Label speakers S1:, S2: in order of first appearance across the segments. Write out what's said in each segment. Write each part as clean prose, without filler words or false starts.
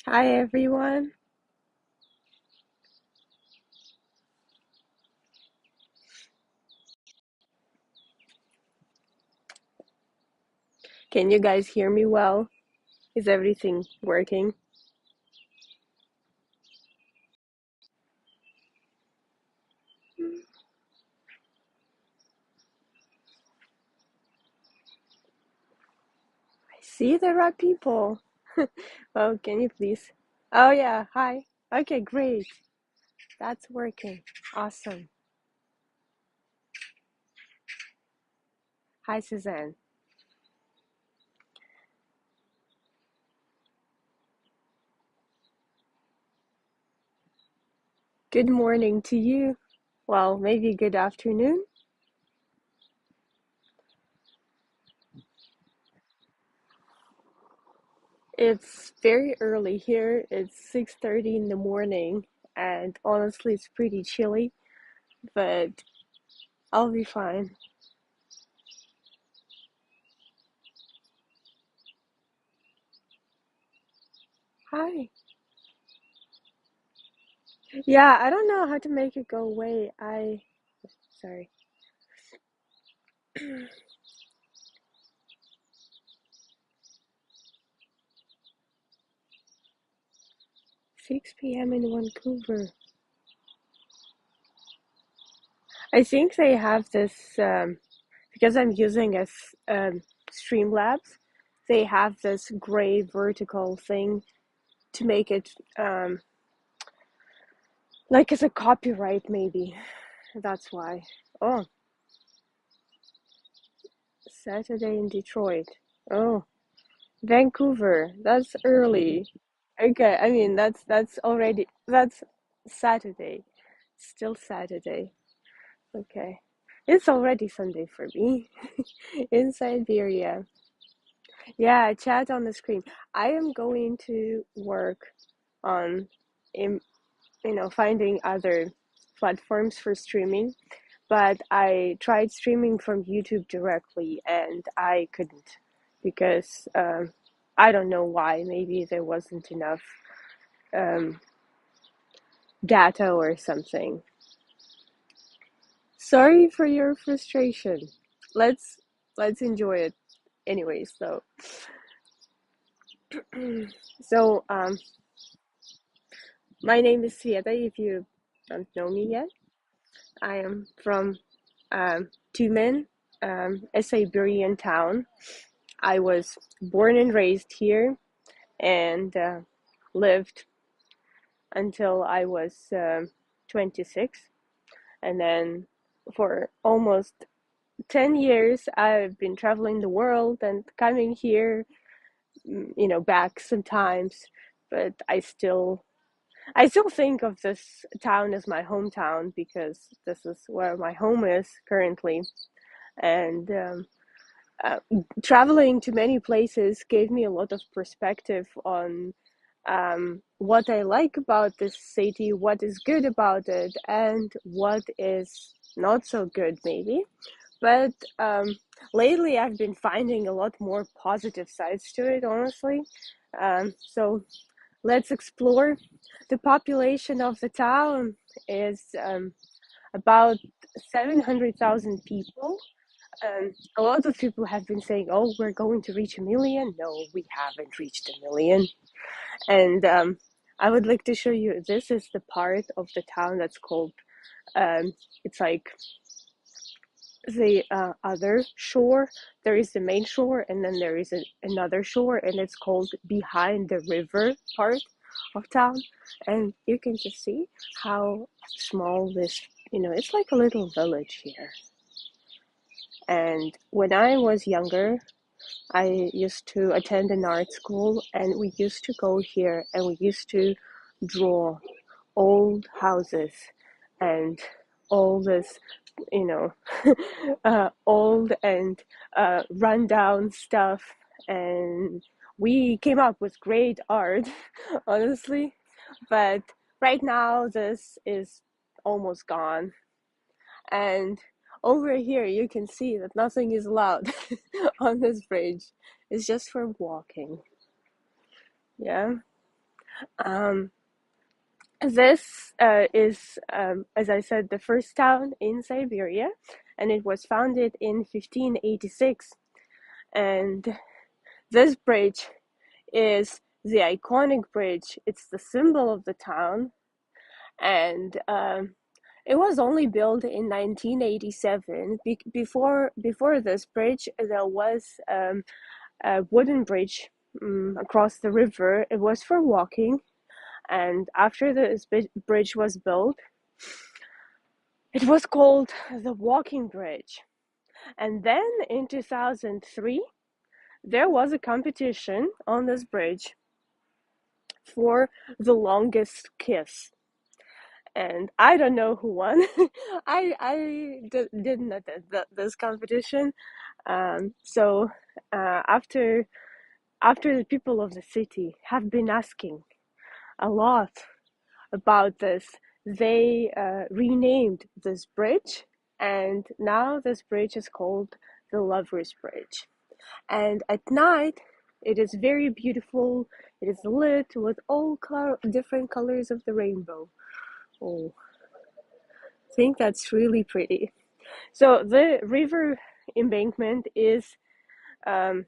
S1: Hi everyone. Can you guys hear me well? Is everything working? I see there are people. Oh, can you please? Oh yeah, hi. Okay, great. That's working. Awesome. Hi Suzanne. Good morning to you. Well, maybe good afternoon. It's very early here. It's 6:30 in the morning and honestly it's pretty chilly, but I'll be fine. Hi. Yeah, I don't know how to make it go away. Sorry. 6 p.m. in Vancouver. I think they have this because I'm using Streamlabs. They have this gray vertical thing to make it like as a copyright, maybe. That's why. Oh, Saturday in Detroit. Oh, Vancouver. That's early. Okay, I mean that's Saturday. Still Saturday. Okay. It's already Sunday for me in Siberia. Yeah, chat on the screen. I am going to work on in, finding other platforms for streaming, but I tried streaming from YouTube directly and I couldn't because I don't know why. Maybe there wasn't enough um, data or something. Sorry for your frustration. Let's let's enjoy it anyways. So my name is Sveta. If you don't know me yet, I am from Tyumen, a Siberian town. I was born and raised here and lived until I was 26, and then for almost 10 years I've been traveling the world and coming here, back sometimes, but I still think of this town as my hometown because this is where my home is currently. And uh, traveling to many places gave me a lot of perspective on what I like about this city, what is good about it, and what is not so good, maybe. But lately, I've been finding a lot more positive sides to it, honestly. So let's explore. The population of the town is about 700,000 people. A lot of people have been saying, "Oh, we're going to reach a million." No, we haven't reached a million. And I would like to show you. This is the part of the town that's called. It's like the other shore. There is the main shore, and then there is another shore, and it's called behind the river part of town. And you can just see how small this. It's like a little village here. And when I was younger, I used to attend an art school, and we used to go here and we used to draw old houses and all this, you know, old and rundown stuff. And we came up with great art, honestly. But right now, this is almost gone. And over here, you can see that nothing is allowed on this bridge. It's just for walking. Yeah. Um, this is, as I said, the first town in Siberia, and it was founded in 1586. And this bridge is the iconic bridge. It's the symbol of the town, and it was only built in 1987. Before this bridge, there was a wooden bridge across the river. It was for walking, and after this bridge was built, it was called the Walking Bridge. And then in 2003, there was a competition on this bridge for the longest kiss. And I don't know who won. Didn't attend this competition. So after the people of the city have been asking a lot about this, they renamed this bridge, and now this bridge is called the Lovers Bridge. And at night, it is very beautiful. It is lit with all different colors of the rainbow. Oh, I think that's really pretty. So the river embankment is um,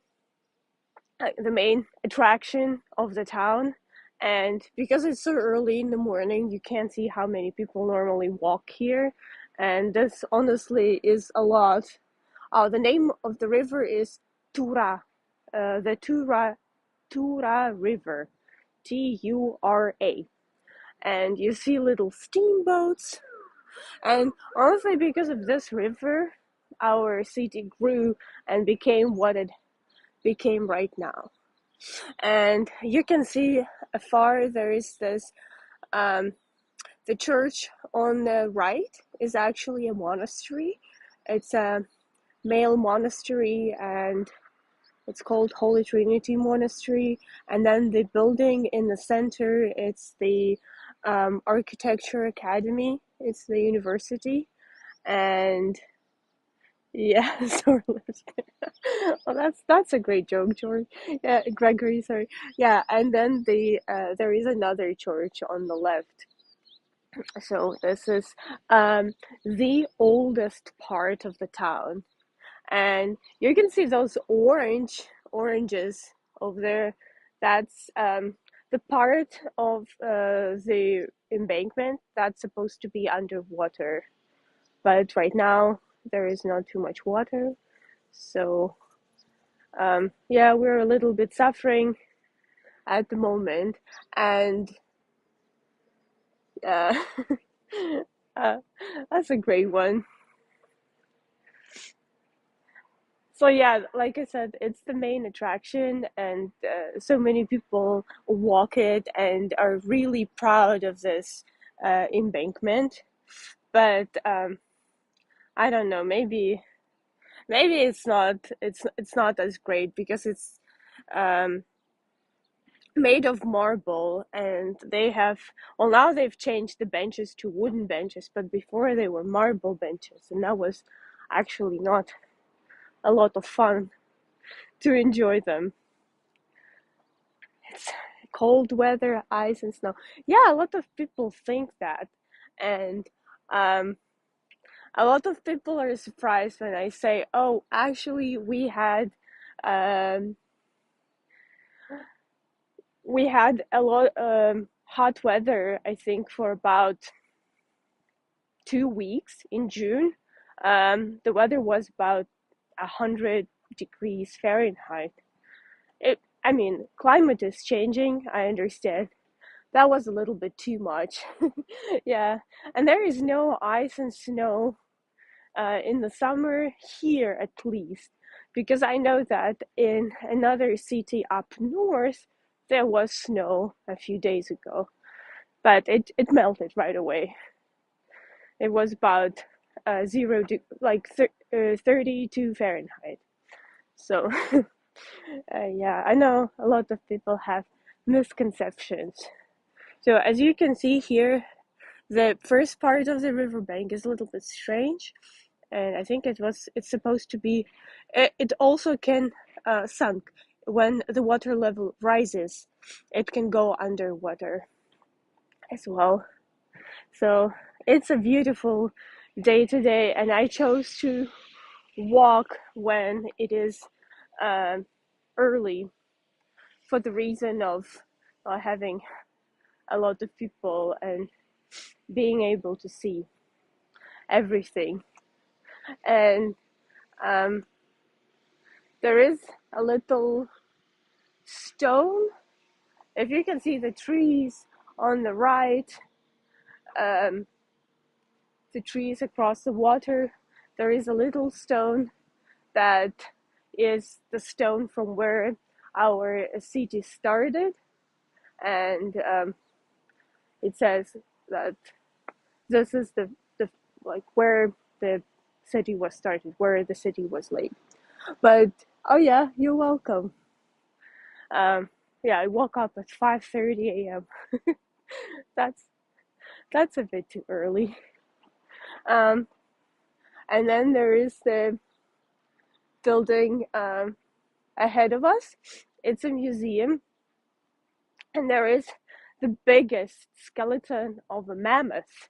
S1: the main attraction of the town. And because it's so early in the morning, you can't see how many people normally walk here. And this honestly is a lot. The name of the river is Tura, the Tura River, Tura. And you see little steamboats. And honestly, because of this river, our city grew and became what it became right now. And you can see afar there is this, the church on the right is actually a monastery. It's a male monastery, and it's called Holy Trinity Monastery. And then the building in the center, it's the Architecture Academy. It's the university. And yeah, sort of. Well, that's a great joke, George. Yeah, Gregory. Sorry. Yeah, and then there is another church on the left. So this is the oldest part of the town, and you can see those oranges over there. That's the part of the embankment that's supposed to be underwater, but right now there is not too much water, so yeah, we're a little bit suffering at the moment, and uh, uh, that's a great one. So yeah, like I said, it's the main attraction, and so many people walk it and are really proud of this embankment. But I don't know, maybe it's not as great because it's um, made of marble, and they have, well, now they've changed the benches to wooden benches, but before they were marble benches, and that was actually not a lot of fun to enjoy them. It's cold weather, ice and snow. Yeah, a lot of people think that, and um, a lot of people are surprised when I say, "Oh, actually, um, we had a lot hot weather. I think for about 2 weeks in June. The weather was about 100 degrees Fahrenheit. I mean, climate is changing. I understand. That was a little bit too much. Yeah, and there is no ice and snow in the summer here, at least, because I know that in another city up north there was snow a few days ago, but it melted right away. It was about like 32 Fahrenheit. So yeah, I know a lot of people have misconceptions. So as you can see here, the first part of the riverbank is a little bit strange, and I think it's supposed to be. It also can sunk. when the water level rises, it can go underwater as well. So it's a beautiful day today, and I chose to walk when it is early for the reason of having a lot of people and being able to see everything. And there is a little stone. If you can see the trees on the right, the trees across the water, there is a little stone that is the stone from where our city started. And it says that this is the like where the city was started, where the city was laid. But oh yeah, you're welcome. Yeah, I woke up at 5:30 a.m. That's that's a bit too early. Um, and then there is the building ahead of us. It's a museum, and there is the biggest skeleton of a mammoth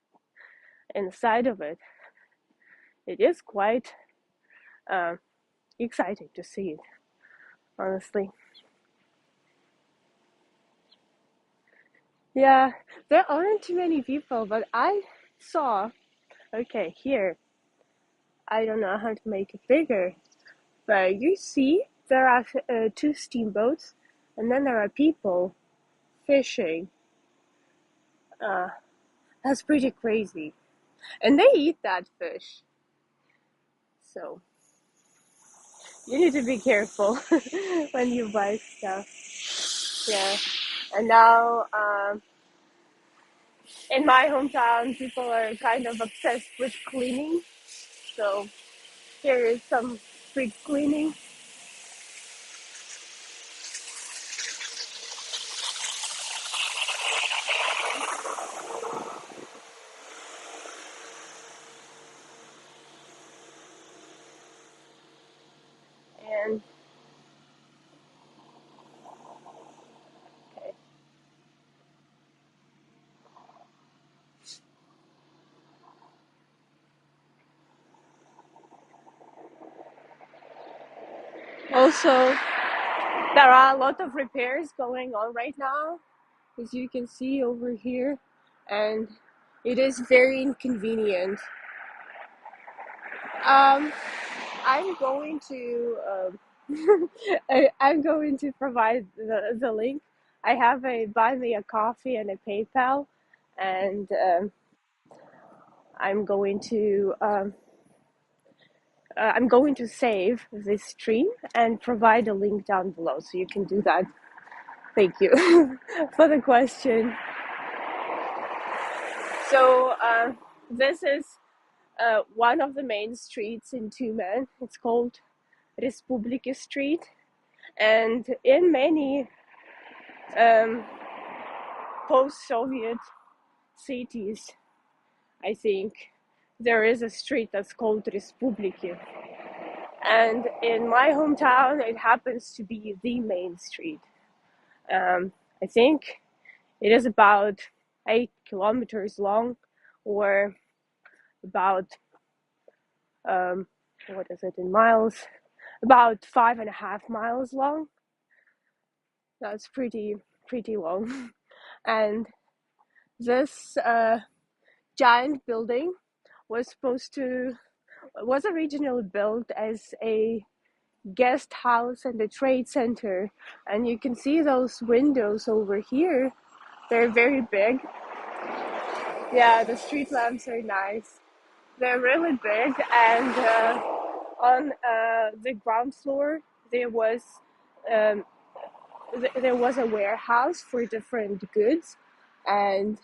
S1: inside of it. It is quite exciting to see it, honestly. Yeah, there aren't too many people, but I saw, okay, here, I don't know how to make it bigger, but you see, there are two steamboats, and then there are people fishing. Uh, that's pretty crazy. And they eat that fish. So you need to be careful when you buy stuff. Yeah. And now, in my hometown, people are kind of obsessed with cleaning. So here is some street cleaning. And okay. Also, there are a lot of repairs going on right now, as you can see over here, and it is very inconvenient. Um, I'm going to I'm going to provide the link. I have a buy me a coffee and a PayPal, and I'm going to I'm going to save this stream and provide a link down below, so you can do that. Thank you for the question. So this is one of the main streets in Tyumen. It's called Respublika Street, and in many post-Soviet cities, I think there is a street that's called Respublika. And in my hometown, it happens to be the main street. I think it is about 8 kilometers long, or about what is it in miles? About 5.5 miles long. That's pretty long. And this giant building was originally built as a guest house and a trade center. And you can see those windows over here. They're very big. Yeah, the street lamps are nice. They're really big, and on the ground floor there was um, there was a warehouse for different goods, and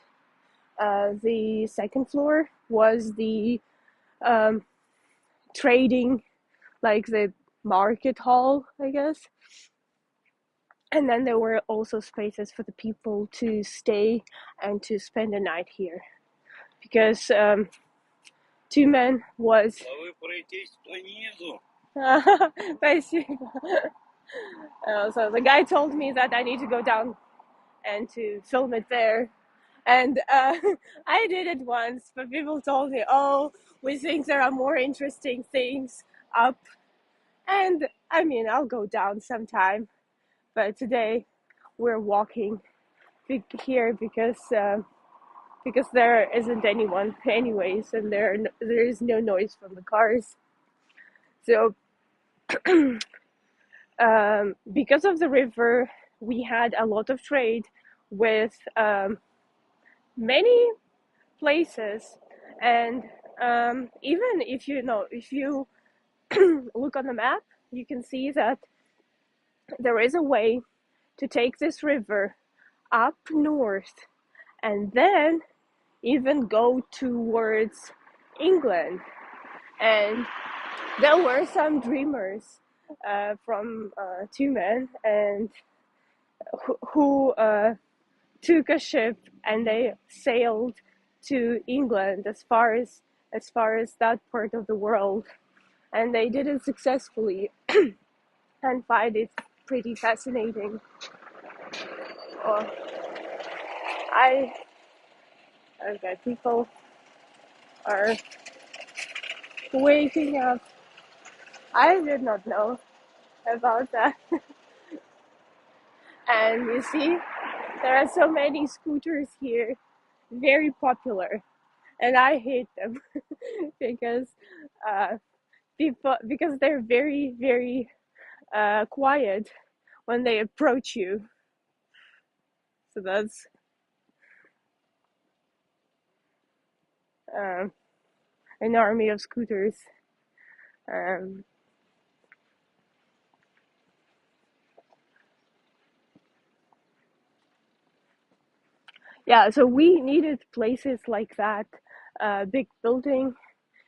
S1: the second floor was the um, trading, like the market hall, I guess. And then there were also spaces for the people to stay and to spend the night here, because Tyumen was. Спасибо. So the guy told me that I need to go down and to film it there. And I did it once, but people told me, "Oh, we think there are more interesting things up." And I mean, I'll go down sometime, but today we're walking here because there isn't anyone anyways, and there is no noise from the cars. So because of the river, we had a lot of trade with many places, and even if you look on the map, you can see that there is a way to take this river up north and then even go towards England. And there were some dreamers from Tyumen and who took a ship and they sailed to England as far as that part of the world, and they did it successfully and find it pretty fascinating. Well, I okay, people are waking up. I did not know about that. And you see, there are so many scooters here, very popular, and I hate them because uh, because they're very very quiet when they approach you. So that's um, an army of scooters. Um, yeah, so we needed places like that, big building,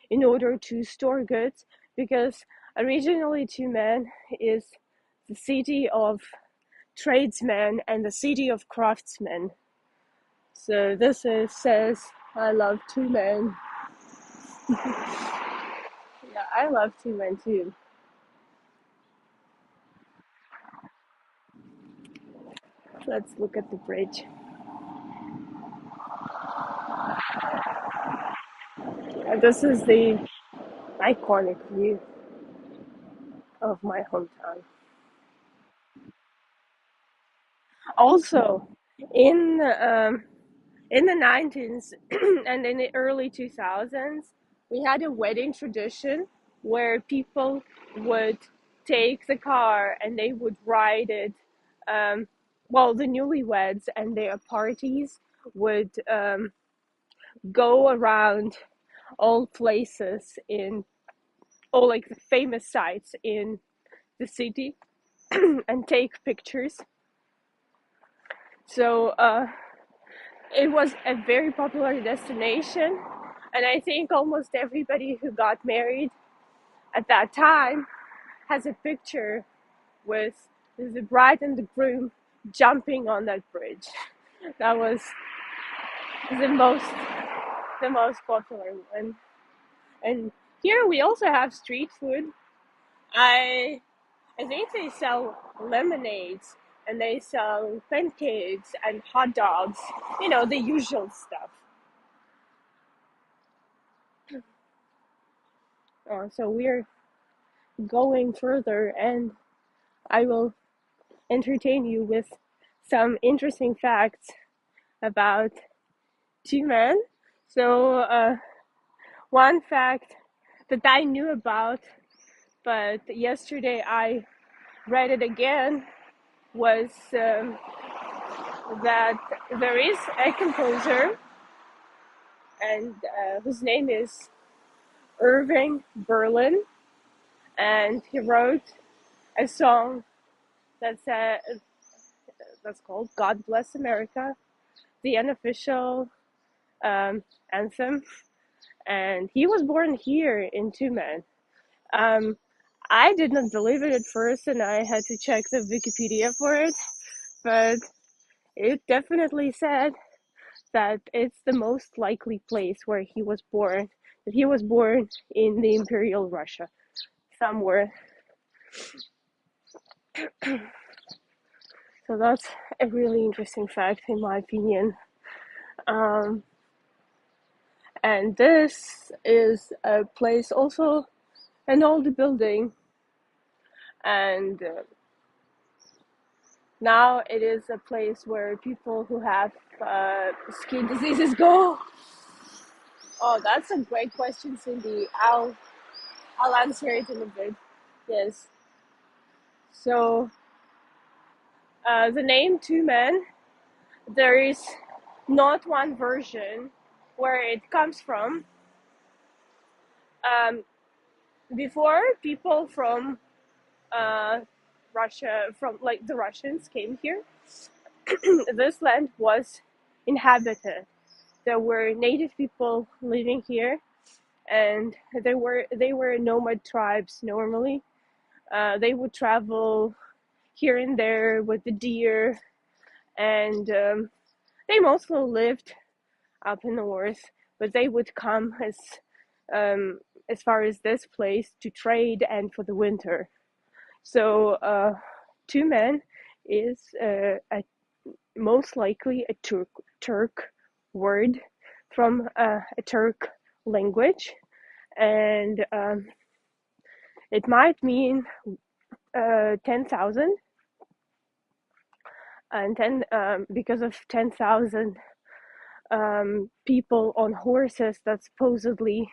S1: in order to store goods, because originally Tyumen is the city of tradesmen and the city of craftsmen. So says I love Tyumen. Yeah, I love Tyumen too. Let's look at the bridge. And this is the iconic view of my hometown. Also, in in the 90s and in the early 2000s, we had a wedding tradition where people would take the car and they would ride it. Um, well, the newlyweds and their parties would go around all places in all like the famous sites in the city and take pictures. So it was a very popular destination, and I think almost everybody who got married at that time has a picture with the bride and the groom jumping on that bridge. That was the most the most popular one. And here we also have street food. I I think they sell lemonades and they sell pancakes and hot dogs. You know, the usual stuff. So we're going further, and I will entertain you with some interesting facts about Tyumen. So, one fact that I knew about, but yesterday I read it again, was that there is a composer, and whose name is Irving Berlin, and he wrote a song that's that's called "God Bless America," the unofficial anthem, and he was born here in Tyumen. Um, I did not believe it at first, and I had to check the Wikipedia for it, but it definitely said that it's the most likely place where he was born. That he was born in the Imperial Russia, somewhere. So that's a really interesting fact, in my opinion. Um, and this is a place, also an old building, and now it is a place where people who have skin diseases go. Oh, that's a great question, Cindy. I'll answer it in a bit. Yes. So the name Tyumen, there is not one version where it comes from. Before, people from Russia, from like the Russians, came here, this land was inhabited. There were native people living here, and they were nomad tribes normally. They would travel here and there with the deer, and they mostly lived up in the north, but they would come um, as far as this place to trade and for the winter. So Tyumen is most likely a Turk word from a Turk language, and it might mean 10,000, and because of 10,000 people on horses that supposedly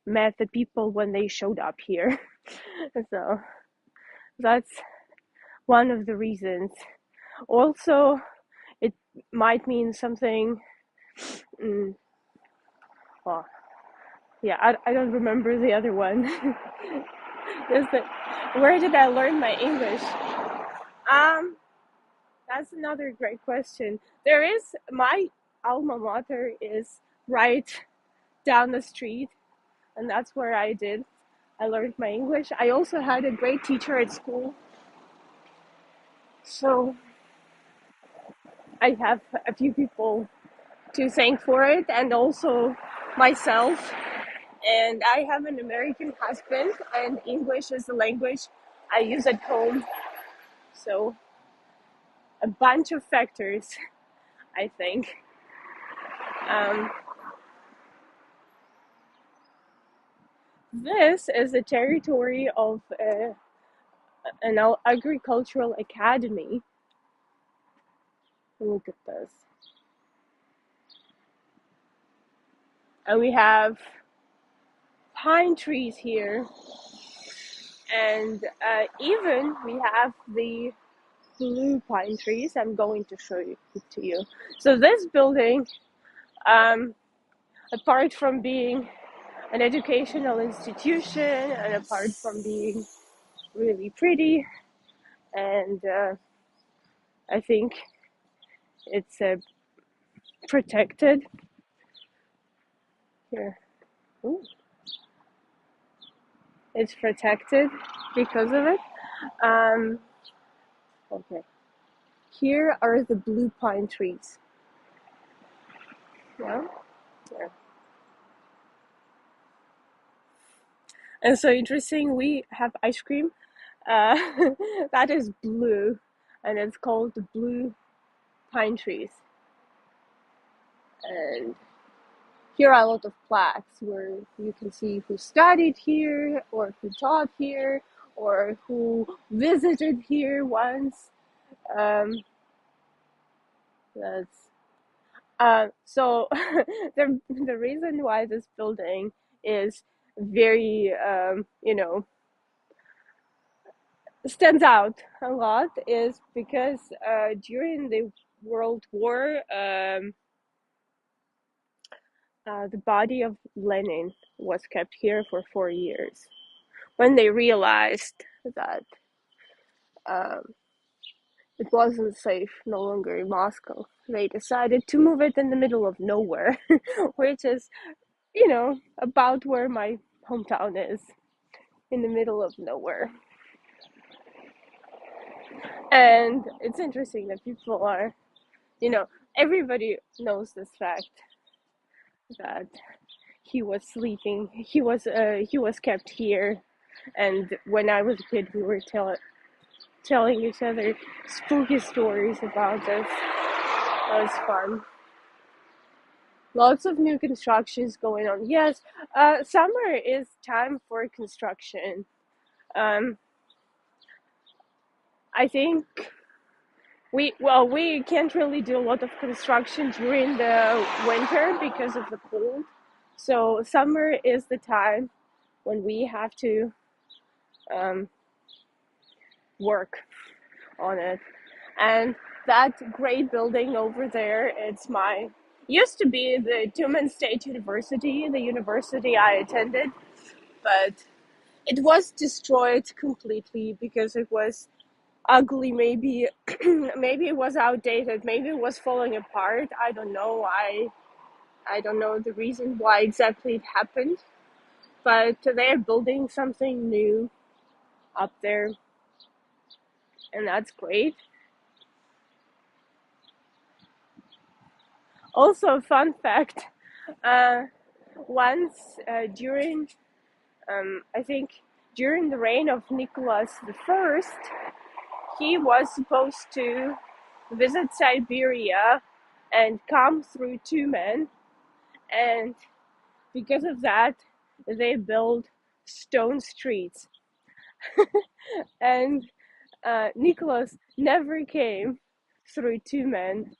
S1: met the people when they showed up here. So that's one of the reasons. Also, it might mean something. Well, yeah, I don't remember the other one. Where did I learn my English? Um, that's another great question. There is my alma mater is right down the street, and that's where I learned my English. I also had a great teacher at school, so I have a few people to thank for it, and also myself. And I have an American husband, and English is the language I use at home. So a bunch of factors, I think. Um, this is the territory of an agricultural academy. Look at this. And we have pine trees here, and even we have the blue pine trees. I'm going to show it to you. So this building, apart from being an educational institution, and apart from being really pretty, and I think it's protected here. Ooh. It's protected because of it. Okay. Here are the blue pine trees. Yeah. Yeah. And so interesting. We have ice cream uh, that is blue, and it's called the blue pine trees. And here are a lot of plaques where you can see who studied here, or who taught here, or who visited here once. Um, that's so the reason why this building is very stands out a lot is because during the World War, the body of Lenin was kept here for 4 years. When they realized that um, it wasn't safe no longer in Moscow, they decided to move it in the middle of nowhere, which is, about where my hometown is, in the middle of nowhere. And it's interesting that people are, everybody knows this fact that he was sleeping, he was kept here, and when I was a kid, we were telling each other spooky stories about this. That was fun. Lots of new constructions going on. Yes, summer is time for construction. Um, I think we can't really do a lot of construction during the winter because of the cold. So summer is the time when we have to um, work on it. And that great building over there, it's my used to be the Tyumen State University, the university I attended, but it was destroyed completely because it was ugly. Maybe maybe it was outdated, maybe it was falling apart. I don't know. I don't know the reason why exactly it happened, but they're building something new up there, and that's great. Also, fun fact, uh, once during I think during the reign of Nicholas I, he was supposed to visit Siberia and come through Tyumen, and because of that, they built stone streets. And Nicholas never came through Tyumen,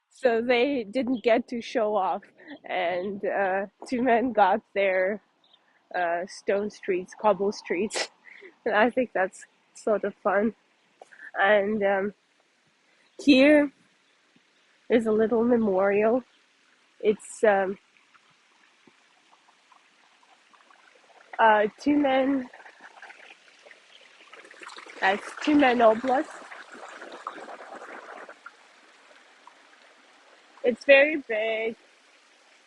S1: so they didn't get to show off, and Tyumen got their stone streets, cobble streets. And I think that's sort of fun. And here is a little memorial. It's Tyumen, that's Tyumen Oblast. It's very big,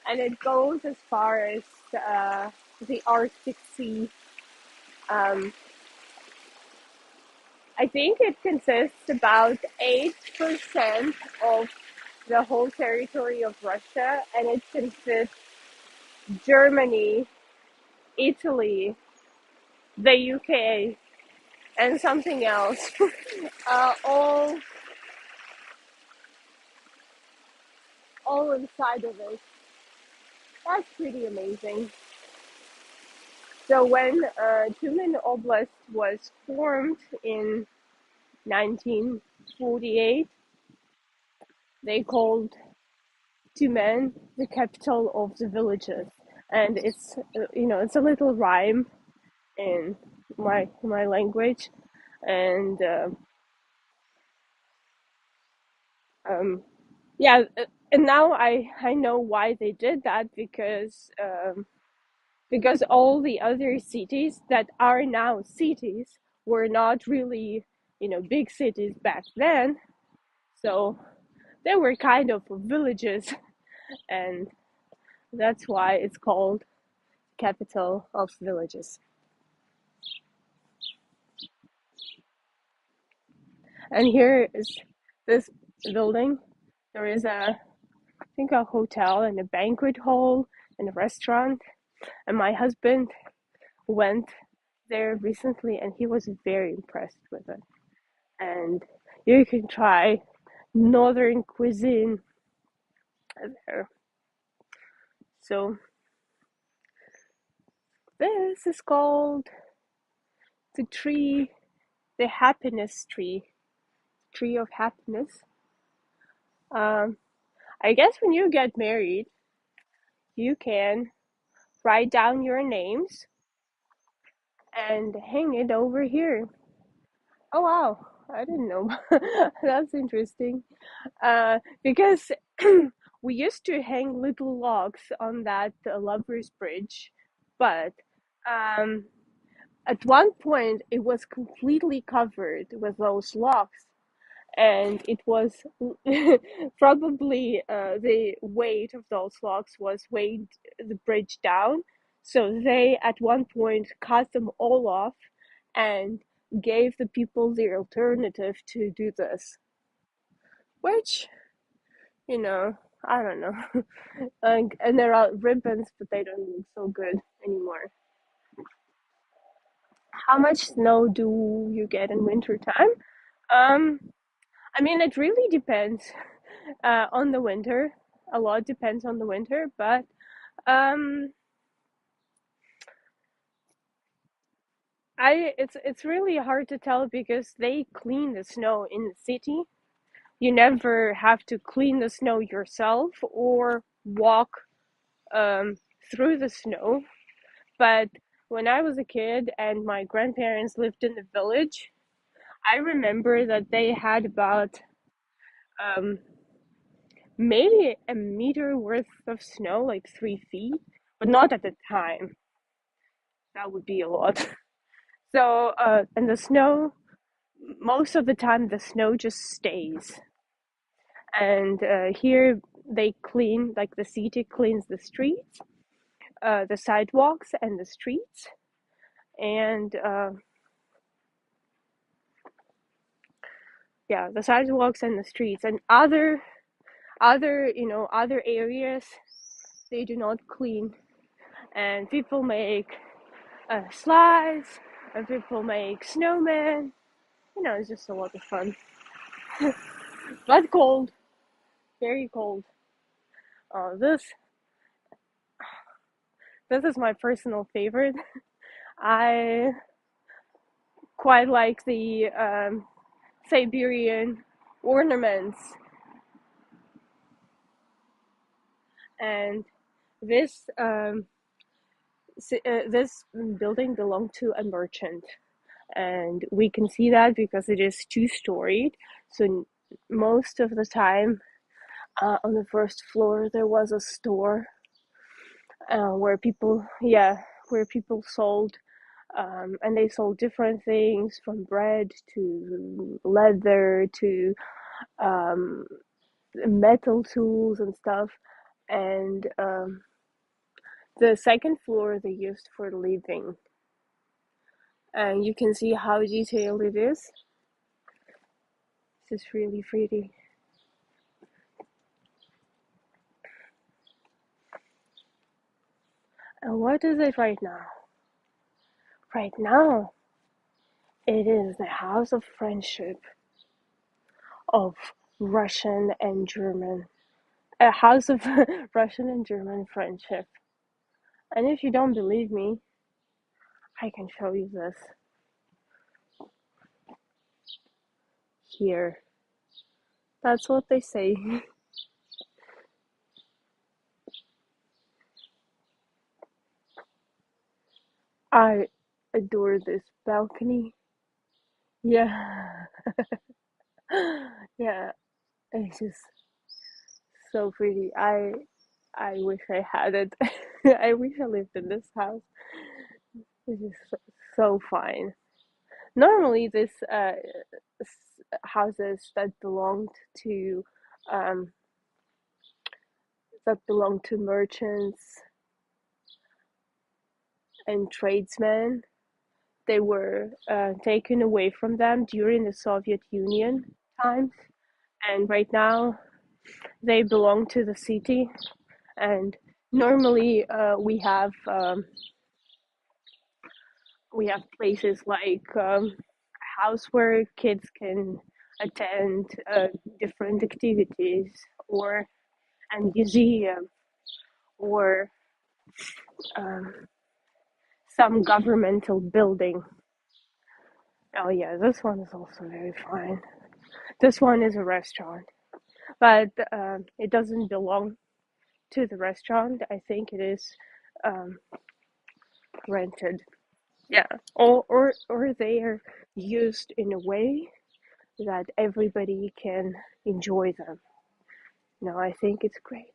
S1: and it goes as far as the Arctic Sea. Um, I think it consists about 8% of the whole territory of Russia, and it consists Germany, Italy, the UK, and something else, all inside of it. That's pretty amazing. So when Tyumen Oblast was formed in 1948, they called Tyumen the capital of the villages, and it's it's a little rhyme in my language, and um, yeah, and now I know why they did that, because all the other cities that are now cities were not really big cities back then, so they were kind of villages, and that's why it's called capital of villages. And here is this building. There is I think a hotel and a banquet hall and a restaurant. And my husband went there recently, and he was very impressed with it. And you can try northern cuisine there. So this is called the tree, the happiness tree, tree of happiness. Um, I guess when you get married, you can write down your names and hang it over here. Oh wow, I didn't know. That's interesting. Because we used to hang little logs on that lovers bridge, but um, at one point it was completely covered with those logs, and it was probably the weight of those logs was weighed the bridge down. So they at one point cut them all off and gave the people the alternative to do this, which I don't know. And there are ribbons, but they don't look so good anymore. How much snow do you get in winter time? Um, I mean, it really depends on the winter. A lot depends on the winter, but um, it's really hard to tell because they clean the snow in the city. You never have to clean the snow yourself or walk um, through the snow. But when I was a kid and my grandparents lived in the village, I remember that they had about um, maybe a meter worth of snow, like 3 feet, but not at the time. That would be a lot. So, and the snow, most of the time, the snow just stays. And here they clean, like the city cleans the streets, the sidewalks, and the streets. And yeah, the sidewalks and the streets, and other areas they do not clean. And people make slides, and people make snowmen. It's just a lot of fun, but cold, very cold. This is my personal favorite. I quite like the Siberian ornaments, and this this building belonged to a merchant, and we can see that because it is two-storied. So most of the time, on the first floor there was a store where people sold, and they sold different things from bread to leather to um, metal tools and stuff. And the second floor they used for living, and you can see how detailed it is. This is really pretty. And what is it right now? Right now, it is the house of friendship of Russian and German. A house of Russian and German friendship. And if you don't believe me, I can show you this here. That's what they say. I adore this balcony. Yeah. Yeah, it's just so pretty. I wish I had it. I wish I lived in this house. This is so fine. Normally, this houses to um, that belonged to merchants and tradesmen, they were taken away from them during the Soviet Union times, and right now they belong to the city. And normally, we have places like a house where kids can attend different activities, or a museum, or um, some governmental building. Oh yeah, this one is also very fine. This one is a restaurant, but it doesn't belong to the restaurant. I think it is um, rented. Yeah, or they are used in a way that everybody can enjoy them. No, I think it's great.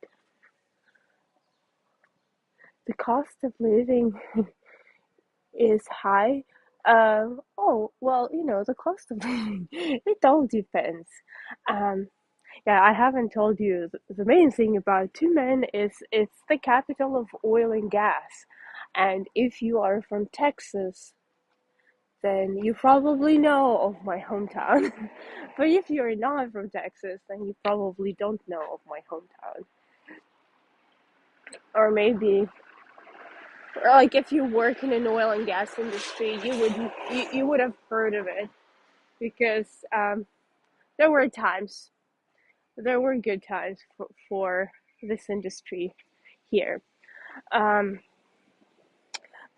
S1: The cost of living is high. Oh, well, the cost of living, it all depends. Um, yeah, I haven't told you the main thing about Tyumen is it's the capital of oil and gas. And if you are from Texas, then you probably know of my hometown. But if you're not from Texas, then you probably don't know of my hometown. Or maybe, like, if you work in an oil and gas industry, you would have heard of it. because there were times, there were good times for this industry here. Um,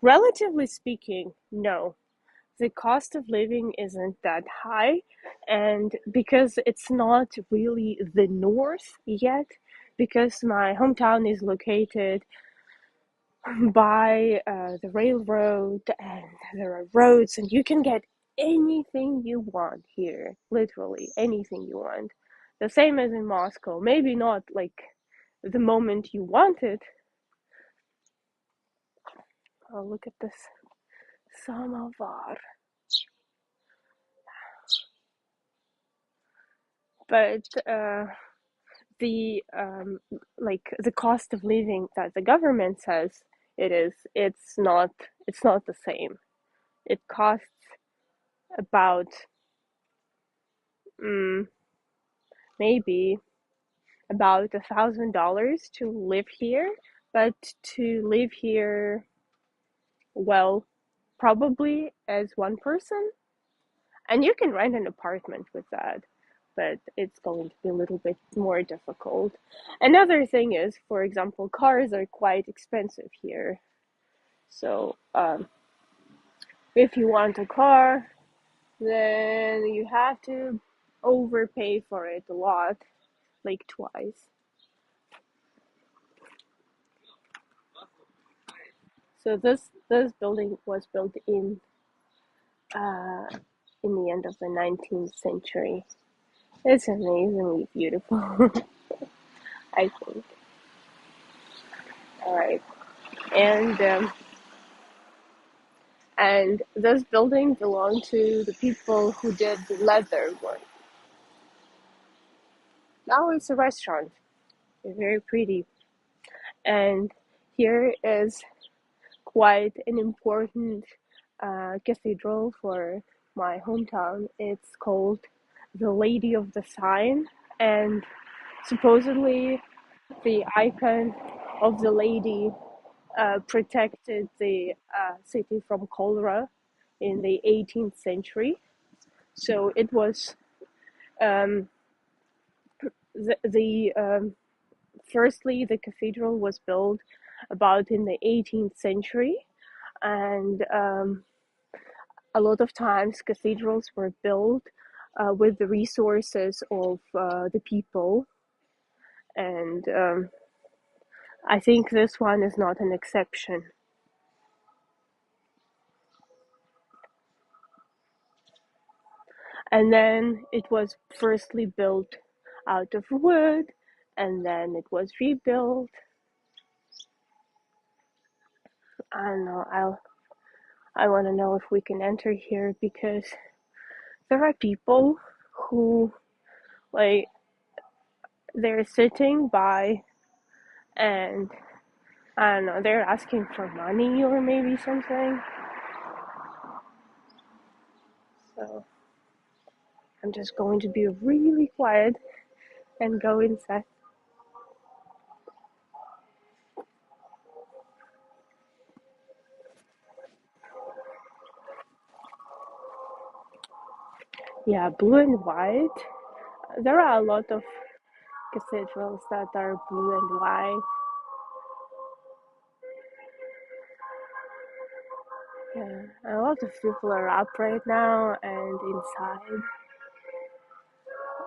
S1: Relatively speaking, no, the cost of living isn't that high, and because it's not really the north yet, because my hometown is located by the railroad and there are roads, and you can get anything you want here, literally anything you want. The same as in Moscow, maybe not like the moment you want it. Oh, look at this samovar. But the like the cost of living that the government says it is, it's not the same. It costs about mm, maybe about $1,000 to live here, but to live here, well, probably as one person, and you can rent an apartment with that, but it's going to be a little bit more difficult. Another thing is, for example, cars are quite expensive here. So if you want a car, then you have to overpay for it a lot, like twice. So this building was built uh, in the end of the 19th century. It's amazingly beautiful, I think. All right, and and this building belonged to the people who did the leather work. Now it's a restaurant. It's very pretty, and here is quite an important cathedral for my hometown. It's called the Lady of the Sign, and supposedly the icon of the lady protected the city from cholera in the 18th century. So it was um, the firstly, the cathedral was built about in the 18th century, and a lot of times cathedrals were built with the resources of the people, and I think this one is not an exception. And then it was firstly built out of wood, and then it was rebuilt. I don't know. I want to know if we can enter here, because there are people who, like, they're sitting by, and I don't know, they're asking for money or maybe something. So I'm just going to be really quiet and go inside. Yeah, blue and white. There are a lot of cathedrals that are blue and white. Yeah, a lot of people are up right now and inside.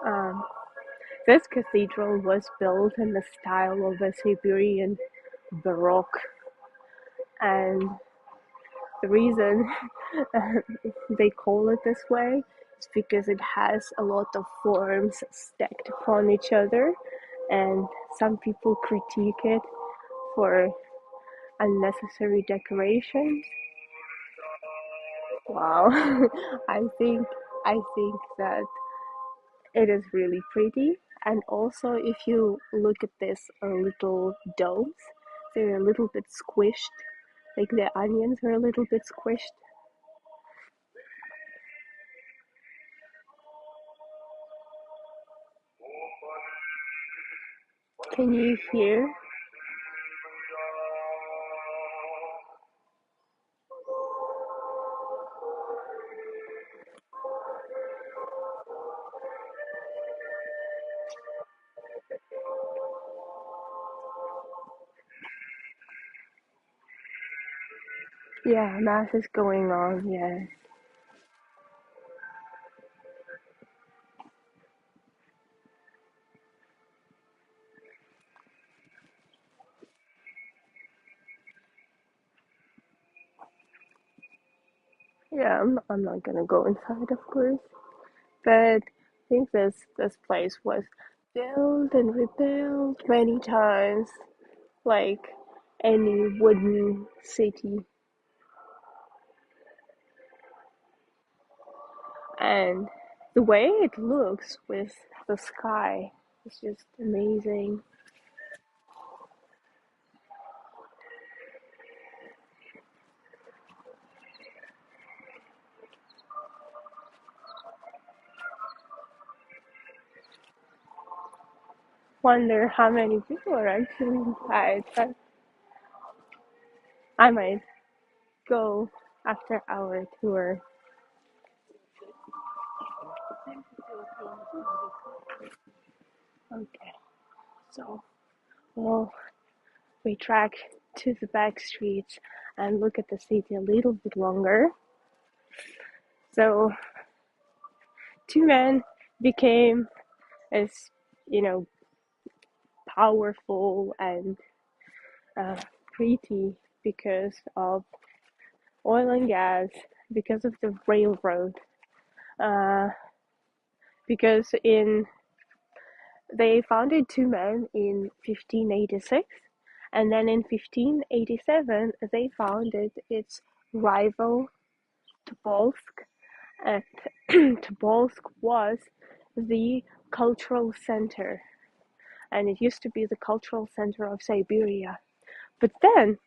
S1: Um, this cathedral was built in the style of the Siberian Baroque, and the reason they call it this way is because it has a lot of forms stacked upon each other, and some people critique it for unnecessary decoration. Wow, I think that it is really pretty. And also, if you look at this little domes, they're a little bit squished, like the onions are a little bit squished. Can you hear? Yeah, math is going on. Yeah. Yeah, I'm not gonna go inside, of course. But I think this place was built and rebuilt many times, like any wooden city. And the way it looks with the sky is just amazing. Wonder how many people are actually inside. But I might go after our tour. Okay, so we'll we track to the back streets and look at the city a little bit longer. So Tyumen became as you know powerful and uh, pretty because of oil and gas, because of the railroad, uh, because in they founded Tyumen in 1586, and then in 1587 they founded its rival Tobolsk. And Tobolsk was the cultural center, and it used to be the cultural center of Siberia. But then,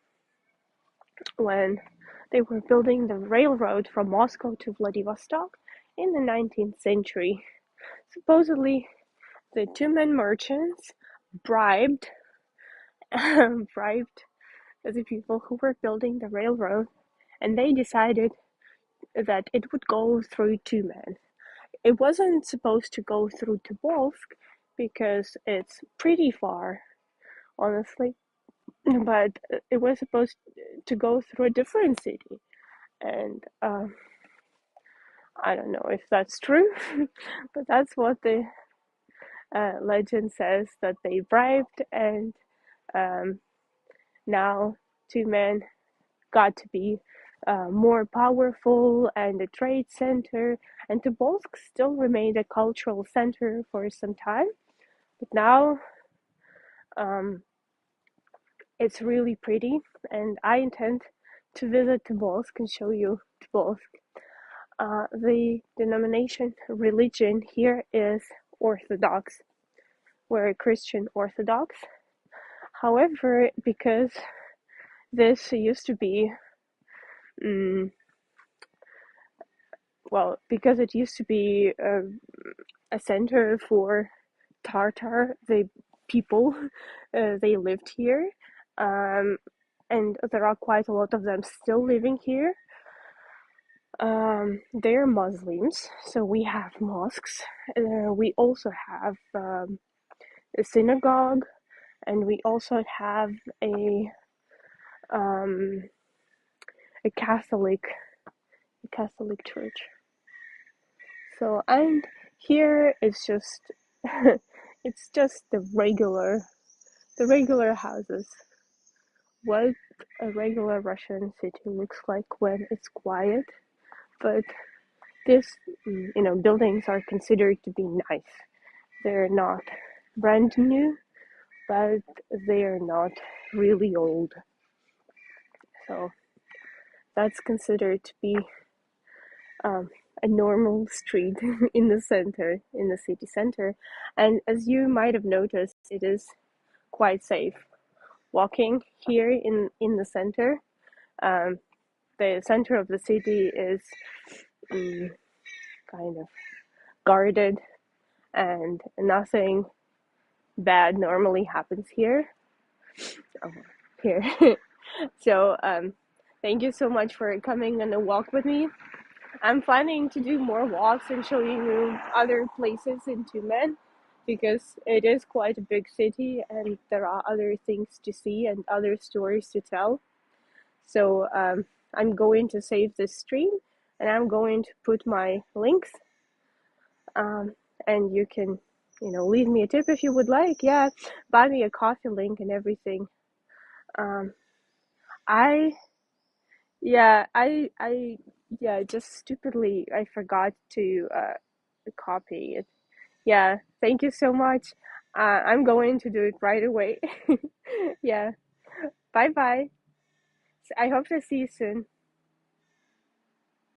S1: when they were building the railroad from Moscow to Vladivostok in the 19th century, supposedly the Tyumen merchants bribed bribed the people who were building the railroad, and they decided that it would go through Tyumen. It wasn't supposed to go through Tobolsk because it's pretty far, honestly, but it was supposed to go through a different city. And I don't know if that's true, but that's what the legend says, that they bribed, and um, now Tyumen got to be more powerful and a trade center, and Tobolsk still remained a cultural center for some time. But now um, it's really pretty, and I intend to visit Tobolsk and show you Tobolsk. The denomination religion here is Orthodox. We're Christian Orthodox. However, because this used to be, um, because it used to be a center for Tartar, the people, they lived here, um, and there are quite a lot of them still living here. They're Muslims, so we have mosques. We also have a synagogue, and we also have a um, a Catholic church. So, and here it's just it's just the regular houses. What a regular Russian city looks like when it's quiet, but this buildings are considered to be nice. They're not brand new, but they're not really old. So that's considered to be um, a normal street in the center, in the city center. And as you might have noticed, it is quite safe walking here in the center. Um, the center of the city is kind of guarded, and nothing bad normally happens here. Oh, here. So thank you so much for coming on a walk with me. I'm planning to do more walks and showing you other places in Tumen, because it is quite a big city and there are other things to see and other stories to tell. So I'm going to save this stream, and I'm going to put my links, um, and you can, leave me a tip if you would like. Yeah, buy me a coffee link and everything. Um, I yeah, yeah, just stupidly I forgot to copy it. Yeah, thank you so much. I'm going to do it right away. Yeah, bye bye. I hope to see you soon.